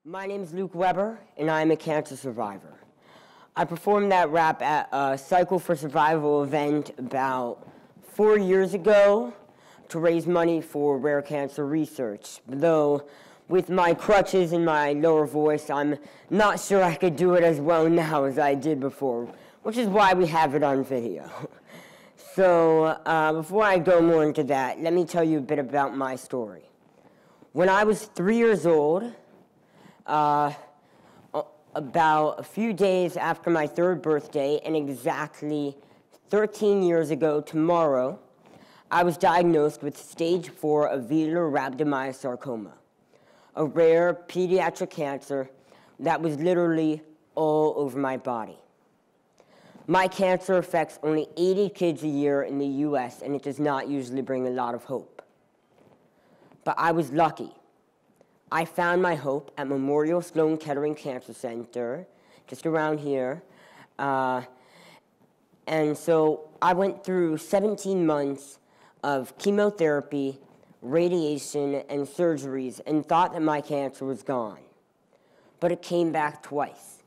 My name is Luke Weber, and I'm a cancer survivor. I performed that rap at a Cycle for Survival event about 4 years ago to raise money for rare cancer research. Though, with my crutches and my lower voice, I'm not sure I could do it as well now as I did before, which is why we have it on video. So, before I go more into that, let me tell you a bit about my story. When I was 3 years old, about a few days after my 3rd birthday, and exactly 13 years ago tomorrow, I was diagnosed with stage 4 alveolar rhabdomyosarcoma, a rare pediatric cancer that was literally all over my body. My cancer affects only 80 kids a year in the US, and it does not usually bring a lot of hope. But I was lucky. I found my hope at Memorial Sloan Kettering Cancer Center, just around here. And so I went through 17 months of chemotherapy, radiation, and surgeries and thought that my cancer was gone. But it came back twice.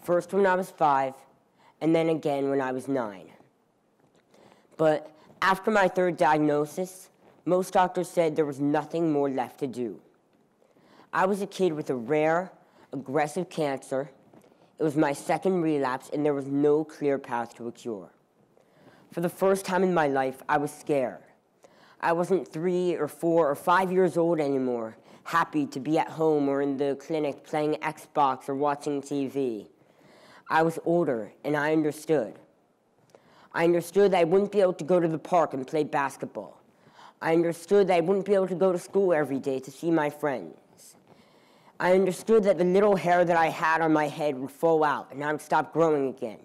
First when I was 5, and then again when I was 9. But after my 3rd diagnosis, most doctors said there was nothing more left to do. I was a kid with a rare, aggressive cancer. It was my 2nd relapse, and there was no clear path to a cure. For the first time in my life, I was scared. I wasn't 3 or 4 or 5 years old anymore, happy to be at home or in the clinic playing Xbox or watching TV. I was older, and I understood. I understood that I wouldn't be able to go to the park and play basketball. I understood that I wouldn't be able to go to school every day to see my friends. I understood that the little hair that I had on my head would fall out and I would stop growing again.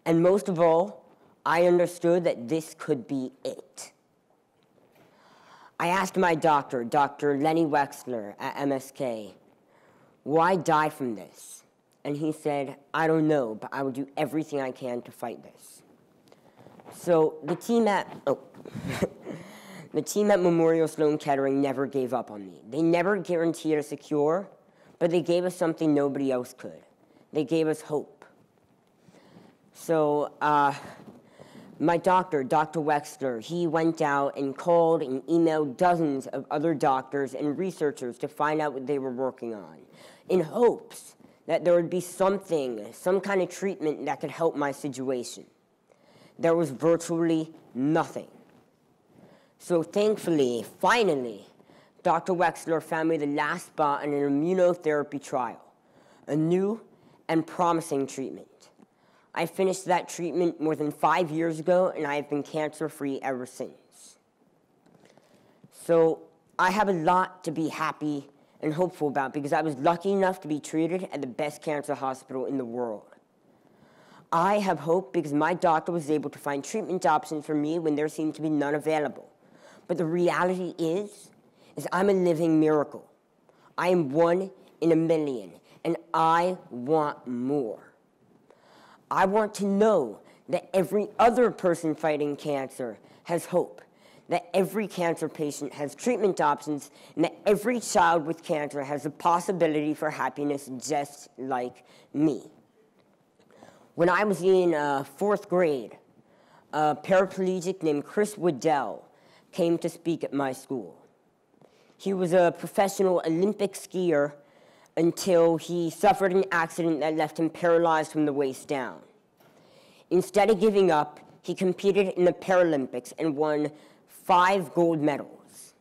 And most of all, I understood that this could be it. I asked my doctor, Dr. Lenny Wexler at MSK, will I die from this? And he said, I don't know, but I will do everything I can to fight this. So the team at Memorial Sloan Kettering never gave up on me. They never guaranteed us a cure, but they gave us something nobody else could. They gave us hope. So my doctor, Dr. Wexler, he went out and called and emailed dozens of other doctors and researchers to find out what they were working on, in hopes that there would be some kind of treatment that could help my situation. There was virtually nothing. So thankfully, finally, Dr. Wexler found me the last spot in an immunotherapy trial, a new and promising treatment. I finished that treatment more than 5 years ago, and I have been cancer-free ever since. So I have a lot to be happy and hopeful about because I was lucky enough to be treated at the best cancer hospital in the world. I have hope because my doctor was able to find treatment options for me when there seemed to be none available. But the reality is I'm a living miracle. I am 1 in a million, and I want more. I want to know that every other person fighting cancer has hope, that every cancer patient has treatment options, and that every child with cancer has a possibility for happiness just like me. When I was in 4th grade, a paraplegic named Chris Waddell came to speak at my school. He was a professional Olympic skier until he suffered an accident that left him paralyzed from the waist down. Instead of giving up, he competed in the Paralympics and won 5 gold medals.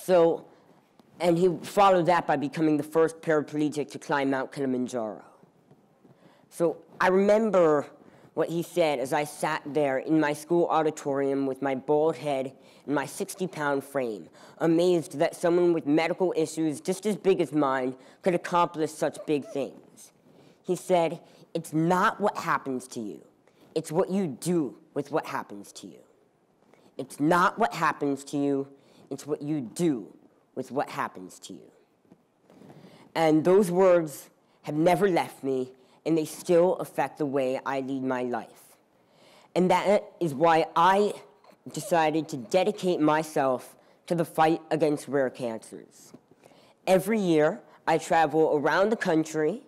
And he followed that by becoming the first paraplegic to climb Mount Kilimanjaro. So I remember what he said as I sat there in my school auditorium with my bald head and my 60-pound frame, amazed that someone with medical issues just as big as mine could accomplish such big things. He said, it's not what happens to you. It's what you do with what happens to you. It's not what happens to you. It's what you do with what happens to you. And those words have never left me, and they still affect the way I lead my life. And that is why I decided to dedicate myself to the fight against rare cancers. Every year, I travel around the country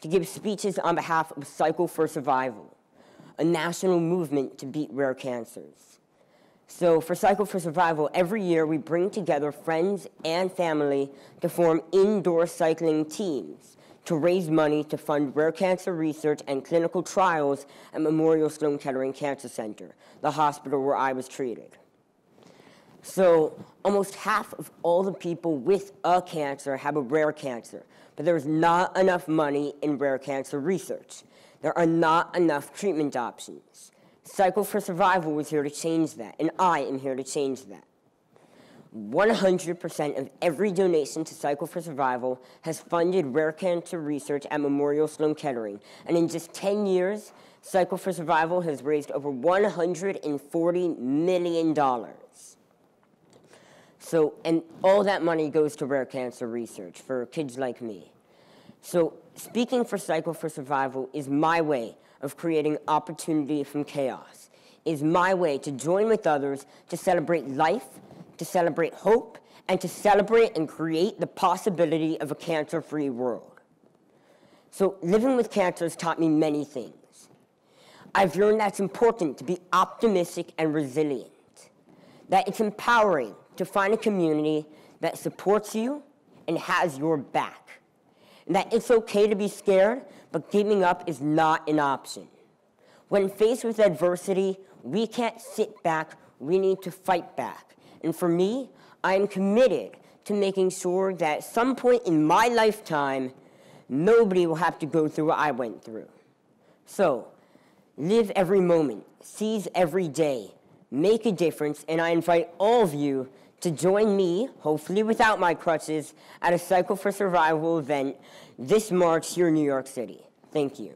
to give speeches on behalf of Cycle for Survival, a national movement to beat rare cancers. So for Cycle for Survival, every year we bring together friends and family to form indoor cycling teams to raise money to fund rare cancer research and clinical trials at Memorial Sloan Kettering Cancer Center, the hospital where I was treated. So almost half of all the people with a cancer have a rare cancer, but there's not enough money in rare cancer research. There are not enough treatment options. Cycle for Survival was here to change that, and I am here to change that. 100% of every donation to Cycle for Survival has funded rare cancer research at Memorial Sloan Kettering, and in just 10 years, Cycle for Survival has raised over $140 million. So, and all that money goes to rare cancer research for kids like me. So, speaking for Cycle for Survival is my way of creating opportunity from chaos, is my way to join with others to celebrate life, to celebrate hope, and to celebrate and create the possibility of a cancer-free world. So, living with cancer has taught me many things. I've learned that it's important to be optimistic and resilient, that it's empowering to find a community that supports you and has your back. And that it's okay to be scared, but giving up is not an option. When faced with adversity, we can't sit back, we need to fight back. And for me, I am committed to making sure that at some point in my lifetime, nobody will have to go through what I went through. So, live every moment, seize every day, make a difference, and I invite all of you to join me, hopefully without my crutches, at a Cycle for Survival event this March here in New York City. Thank you.